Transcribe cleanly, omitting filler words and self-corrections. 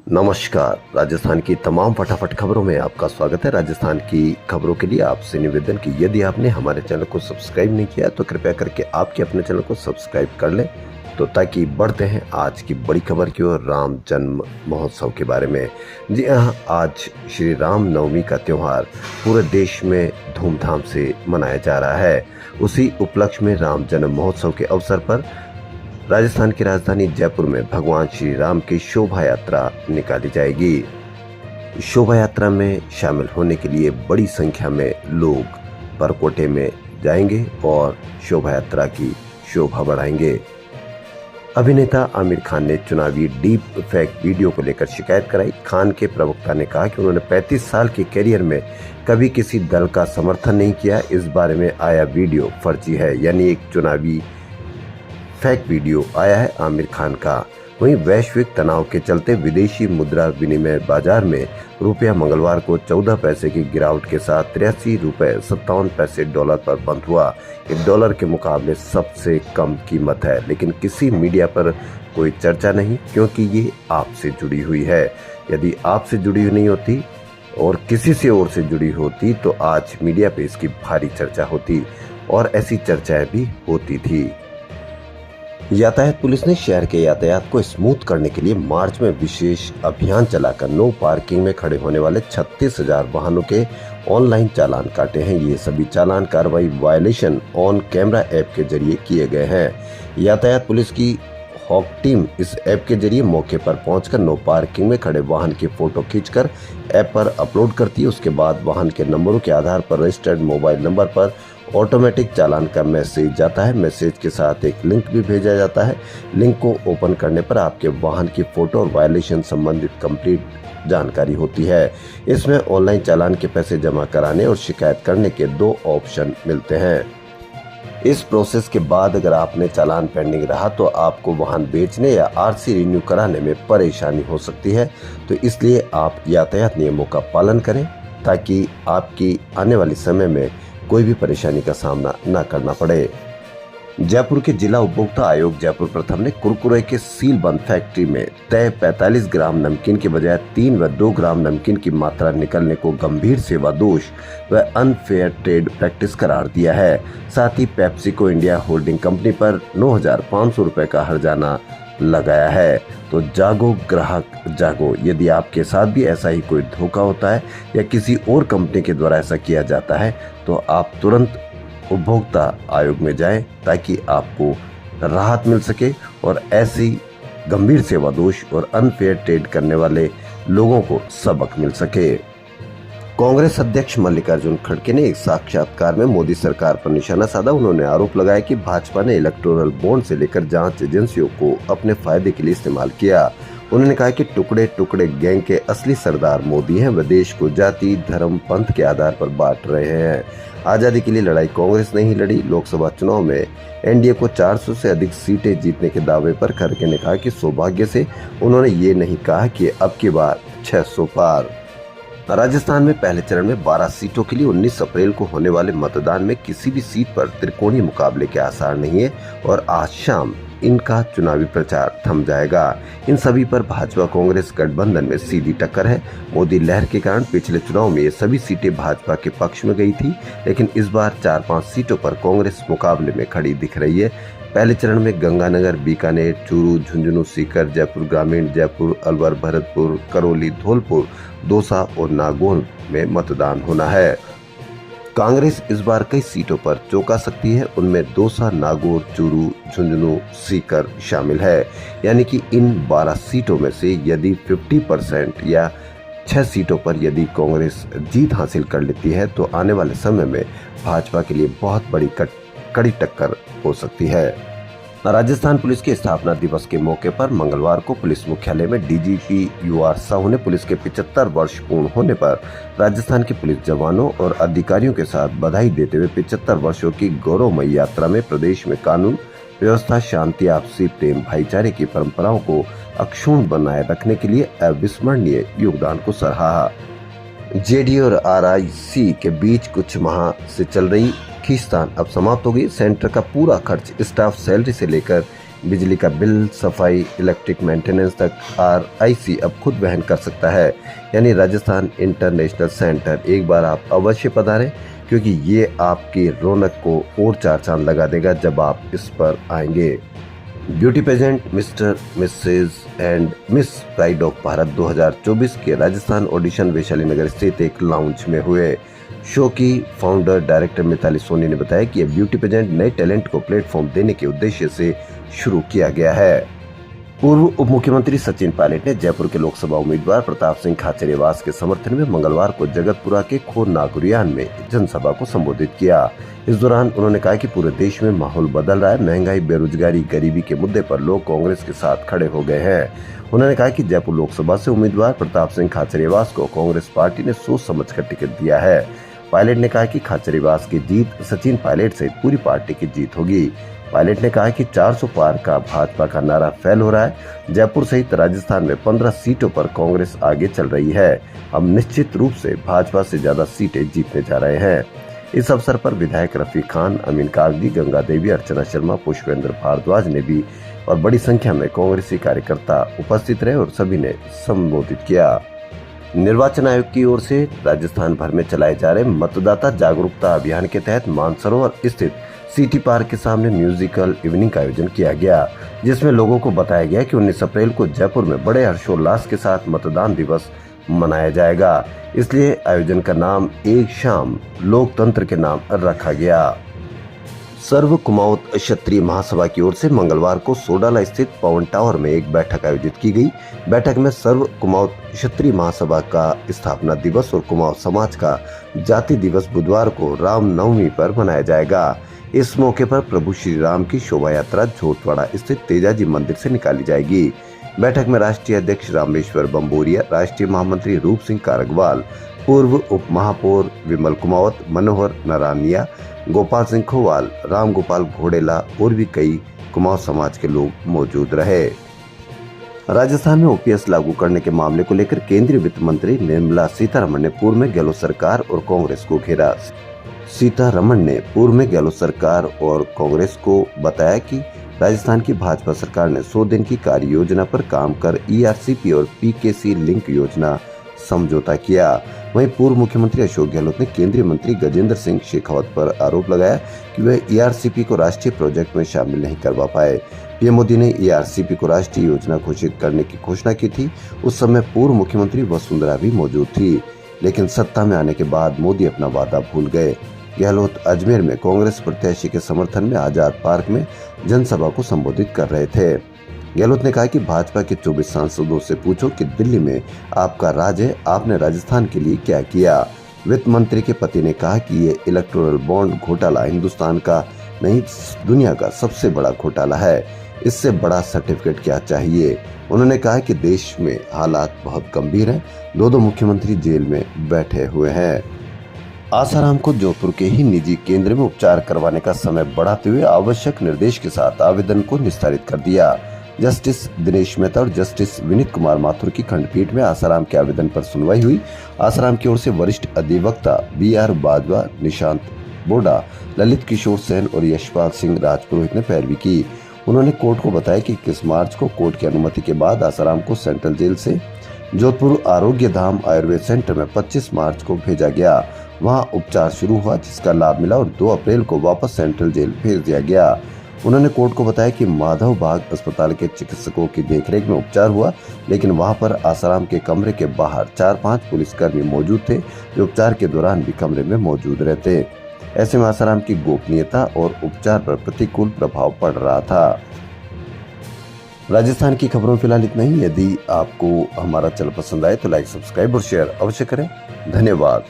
नमस्कार। राजस्थान की तमाम फटाफट खबरों में आपका स्वागत है। राजस्थान की खबरों के लिए आपसे निवेदन कि यदि आपने हमारे चैनल को सब्सक्राइब नहीं किया तो कृपया करके आपके अपने चैनल को सब्सक्राइब कर लें तो ताकि बढ़ते हैं आज की बड़ी खबर की ओर, राम जन्म महोत्सव के बारे में। जी हाँ, आज श्री राम नवमी का त्यौहार पूरे देश में धूमधाम से मनाया जा रहा है। उसी उपलक्ष्य में राम जन्म महोत्सव के अवसर पर राजस्थान की राजधानी जयपुर में भगवान श्री राम की शोभा यात्रा निकाली जाएगी। शोभा यात्रा में शामिल होने के लिए बड़ी संख्या में लोग परकोटे में जाएंगे और शोभा यात्रा की शोभा बढ़ाएंगे। अभिनेता आमिर खान ने चुनावी डीप फेक वीडियो को लेकर शिकायत कराई। खान के प्रवक्ता ने कहा कि उन्होंने 35 साल के करियर में कभी किसी दल का समर्थन नहीं किया। इस बारे में आया वीडियो फर्जी है, यानी एक चुनावी फेक वीडियो आया है आमिर खान का। वहीं वैश्विक तनाव के चलते विदेशी मुद्रा विनिमय बाजार में रुपया मंगलवार को 14 पैसे की गिरावट के साथ 83 रुपए 57 पैसे डॉलर पर बंद हुआ। ये डॉलर के मुकाबले सबसे कम कीमत है, लेकिन किसी मीडिया पर कोई चर्चा नहीं, क्योंकि ये आपसे जुड़ी हुई है। यदि आपसे जुड़ी हुई नहीं होती और किसी से और से जुड़ी होती तो आज मीडिया पे इसकी भारी चर्चा होती और ऐसी चर्चाएं भी होती थी। यातायात पुलिस ने शहर के यातायात को स्मूथ करने के लिए मार्च में विशेष अभियान चलाकर नो पार्किंग में खड़े होने वाले 36,000 वाहनों के ऑनलाइन चालान काटे हैं। ये सभी चालान कार्रवाई वायलेशन ऑन कैमरा ऐप के जरिए किए गए हैं। यातायात पुलिस की हॉक टीम इस ऐप के जरिए मौके पर पहुंचकर नो पार्किंग में खड़े वाहन की फोटो खींचकर ऐप पर अपलोड करती है। उसके बाद वाहन के नंबरों के आधार पर रजिस्टर्ड मोबाइल नंबर पर ऑटोमेटिक चालान का मैसेज जाता है। मैसेज के साथ एक लिंक भी भेजा जाता है। लिंक को ओपन करने पर आपके वाहन की फोटो और वायलेशन संबंधित कंप्लीट जानकारी होती है। इसमें ऑनलाइन चालान के पैसे जमा कराने और शिकायत करने के 2 ऑप्शन मिलते हैं। इस प्रोसेस के बाद अगर आपने चालान पेंडिंग रहा तो आपको वाहन बेचने या आरसी रिन्यू कराने में परेशानी हो सकती है। तो इसलिए आप यातायात नियमों का पालन करें ताकि आपकी आने वाले समय में कोई भी परेशानी का सामना न करना पड़े। जयपुर के जिला उपभोक्ता आयोग जयपुर प्रथम ने कुरकुरे के सील बंद फैक्ट्री में तय 45 ग्राम नमकीन के बजाय 3 व 2 ग्राम नमकीन की मात्रा निकलने को गंभीर सेवा दोष व अनफेयर ट्रेड प्रैक्टिस करार दिया है। साथ ही पेप्सिको इंडिया होल्डिंग कंपनी पर 9,500 रुपए का हर्जाना लगाया है। तो जागो ग्राहक जागो। यदि आपके साथ भी ऐसा ही कोई धोखा होता है या किसी और कंपनी के द्वारा ऐसा किया जाता है तो आप तुरंत उपभोक्ता आयोग में जाएं ताकि आपको राहत मिल सके और ऐसी गंभीर सेवा दोष और अनफेयर ट्रेड करने वाले लोगों को सबक मिल सके। कांग्रेस अध्यक्ष मल्लिकार्जुन खड़गे ने एक साक्षात्कार में मोदी सरकार पर निशाना साधा। उन्होंने आरोप लगाया कि भाजपा ने इलेक्टोरल बॉन्ड से लेकर जांच एजेंसियों को अपने फायदे के लिए इस्तेमाल किया। उन्होंने कहा कि टुकड़े टुकड़े गैंग के असली सरदार मोदी हैं। वे देश को जाति धर्म पंथ के आधार पर बांट रहे हैं। आजादी के लिए लड़ाई कांग्रेस नहीं लड़ी। लोकसभा चुनाव में एनडीए को 400 से अधिक सीटें जीतने के दावे पर खड़गे ने कहा कि सौभाग्य से उन्होंने ये नहीं कहा कि अब की बार 600 पार। राजस्थान में पहले चरण में 12 सीटों के लिए 19 अप्रैल को होने वाले मतदान में किसी भी सीट पर त्रिकोणीय मुकाबले के आसार नहीं है और आज शाम इनका चुनावी प्रचार थम जाएगा। इन सभी पर भाजपा कांग्रेस गठबंधन में सीधी टक्कर है। मोदी लहर के कारण पिछले चुनाव में ये सभी सीटें भाजपा के पक्ष में गई थी, लेकिन इस बार 4-5 सीटों पर कांग्रेस मुकाबले में खड़ी दिख रही है। पहले चरण में गंगानगर, बीकानेर, चूरू, झुंझुनू, सीकर, जयपुर ग्रामीण, जयपुर, अलवर, भरतपुर, करौली, धौलपुर, दौसा और नागौर में मतदान होना है। कांग्रेस इस बार कई सीटों पर चौंका सकती है। उनमें दौसा, नागौर, चूरू, झुंझुनू, सीकर शामिल है। यानी कि इन 12 सीटों में से यदि 50% या 6 सीटों पर यदि कांग्रेस जीत हासिल कर लेती है तो आने वाले समय में भाजपा के लिए बहुत बड़ी कड़ी टक्कर हो सकती है। राजस्थान पुलिस के स्थापना दिवस के मौके पर मंगलवार को पुलिस मुख्यालय में डीजीपी UR साहू ने पुलिस के 75 वर्ष पूर्ण होने पर राजस्थान के पुलिस जवानों और अधिकारियों के साथ बधाई देते हुए 75 वर्षों की गौरवमयी यात्रा में प्रदेश में कानून व्यवस्था, शांति, आपसी प्रेम, भाईचारे की परंपराओं को अक्षुण्ण बनाए रखने के लिए अविस्मरणीय योगदान को सराहा। जेडीयू और RIC के बीच कुछ माह से चल रही खींचतान अब समाप्त हो गई। सेंटर का पूरा खर्च स्टाफ सैलरी से लेकर बिजली का बिल, सफाई, इलेक्ट्रिक मेंटेनेंस तक RIC अब खुद वहन कर सकता है। यानी राजस्थान इंटरनेशनल सेंटर एक बार आप अवश्य पधारें, क्योंकि ये आपकी रौनक को और चार चांद लगा देगा जब आप इस पर आएंगे। Beauty pageant mister, missus and miss pride of Bharat 2024 के राजस्थान ऑडिशन वैशाली नगर स्थित एक लाउंज में हुए। शो की फाउंडर डायरेक्टर मिताली सोनी ने बताया कि यह ब्यूटी पेजेंट नए टैलेंट को प्लेटफॉर्म देने के उद्देश्य से शुरू किया गया है। पूर्व उप मुख्यमंत्री सचिन पायलट ने जयपुर के लोकसभा उम्मीदवार प्रताप सिंह खाचरियावास के समर्थन में मंगलवार को जगतपुरा के खोर नागुरियान में जनसभा को संबोधित किया। इस दौरान उन्होंने कहा कि पूरे देश में माहौल बदल रहा है। महंगाई, बेरोजगारी, गरीबी के मुद्दे पर लोग कांग्रेस के साथ खड़े हो गए हैं। उन्होंने कहा कि जयपुर लोकसभा से उम्मीदवार प्रताप सिंह खाचरियावास को कांग्रेस पार्टी ने सोच समझ कर टिकट दिया है। पायलट ने कहा कि खाचरियावास की जीत सचिन पायलट से पूरी पार्टी की जीत होगी। पायलट ने कहा कि 400 पार का भाजपा का नारा फेल हो रहा है। जयपुर सहित राजस्थान में 15 सीटों पर कांग्रेस आगे चल रही है। हम निश्चित रूप से भाजपा से ज्यादा सीटें जीतने जा रहे हैं। इस अवसर पर विधायक रफीक खान, अमीन कागजी, गंगा देवी, अर्चना शर्मा, पुष्पेंद्र भारद्वाज ने भी और बड़ी संख्या में कांग्रेसी कार्यकर्ता उपस्थित रहे और सभी ने संबोधित किया। निर्वाचन आयोग की ओर से राजस्थान भर में चलाए जा रहे मतदाता जागरूकता अभियान के तहत मानसरोवर स्थित सिटी पार्क के सामने म्यूजिकल इवनिंग का आयोजन किया गया, जिसमें लोगों को बताया गया कि 19 अप्रैल को जयपुर में बड़े हर्षोल्लास के साथ मतदान दिवस मनाया जाएगा। इसलिए आयोजन का नाम एक शाम लोकतंत्र के नाम रखा गया। सर्व कुमाऊं क्षत्रिय महासभा की ओर से मंगलवार को सोडाला स्थित पवन टावर में एक बैठक आयोजित की गई। बैठक में सर्व कुमाऊं क्षत्रिय महासभा का स्थापना दिवस और कुमाऊं समाज का जाति दिवस बुधवार को रामनवमी पर मनाया जाएगा। इस मौके पर प्रभु श्री राम की शोभा यात्रा झोटवाड़ा स्थित तेजाजी मंदिर से निकाली जाएगी। बैठक में राष्ट्रीय अध्यक्ष रामेश्वर बम्बोरिया, राष्ट्रीय महामंत्री रूप सिंह कारगवाल, पूर्व उप महापौर विमल कुमावत, मनोहर नारानिया, गोपाल सिंह खोवाल, राम गोपाल घोडेला और भी कई कुमाऊं समाज के लोग मौजूद रहे। राजस्थान में OPS लागू करने के मामले को लेकर केंद्रीय वित्त मंत्री निर्मला सीतारमण ने पूर्व में गहलोत सरकार और कांग्रेस को घेरा। सीतारमण ने पूर्व में गहलोत सरकार और कांग्रेस को बताया कि राजस्थान की भाजपा सरकार ने 100 दिन की कार्य योजना पर काम कर ERCP और PKC लिंक योजना समझौता किया। वहीं पूर्व मुख्यमंत्री अशोक गहलोत ने केंद्रीय मंत्री गजेंद्र सिंह शेखावत पर आरोप लगाया कि वे ERCP को राष्ट्रीय प्रोजेक्ट में शामिल नहीं करवा पाए। पीएम मोदी ने ERCP को राष्ट्रीय योजना घोषित करने की घोषणा की थी। उस समय पूर्व मुख्यमंत्री वसुंधरा भी मौजूद थी, लेकिन सत्ता में आने के बाद मोदी अपना वादा भूल गए। गहलोत अजमेर में कांग्रेस प्रत्याशी के समर्थन में आजाद पार्क में जनसभा को संबोधित कर रहे थे। गहलोत ने कहा कि भाजपा के 24 सांसदों से पूछो कि दिल्ली में आपका राज है, आपने राजस्थान के लिए क्या किया। वित्त मंत्री के पति ने कहा कि ये इलेक्टोरल बॉन्ड घोटाला हिंदुस्तान का नहीं, दुनिया का सबसे बड़ा घोटाला है। इससे बड़ा सर्टिफिकेट क्या चाहिए। उन्होंने कहा कि देश में हालात बहुत गंभीर हैं। दो मुख्यमंत्री जेल में बैठे हुए हैं। आसाराम को जोधपुर के ही निजी केंद्र में उपचार करवाने का समय बढ़ाते हुए आवश्यक निर्देश के साथ आवेदन को निस्तारित कर दिया। जस्टिस दिनेश मेहता और जस्टिस विनीत कुमार माथुर की खंडपीठ में आसाराम के आवेदन पर सुनवाई हुई। आसाराम की ओर से वरिष्ठ अधिवक्ता BR बाजवा, निशांत बोडा, ललित किशोर सेन और यशपाल सिंह राजपुरोहित ने पैरवी की। उन्होंने कोर्ट को बताया कि 21 मार्च को कोर्ट की अनुमति के बाद आसाराम को सेंट्रल जेल से जोधपुर आरोग्य धाम आयुर्वेद सेंटर में 25 मार्च को भेजा गया। वहां उपचार शुरू हुआ, जिसका लाभ मिला और 2 अप्रैल को वापस सेंट्रल जेल भेज दिया गया। उन्होंने कोर्ट को बताया कि माधव बाग अस्पताल के चिकित्सकों की देखरेख में उपचार हुआ, लेकिन वहां पर आसाराम के कमरे के बाहर 4-5 पुलिसकर्मी मौजूद थे, जो उपचार के दौरान भी कमरे में मौजूद रहते। ऐसे में आसाराम की गोपनीयता और उपचार पर प्रतिकूल प्रभाव पड़ रहा था। राजस्थान की खबरों फिलहाल इतना ही। यदि आपको हमारा चैनल पसंद आए तो लाइक, सब्सक्राइब और शेयर अवश्य करें। धन्यवाद।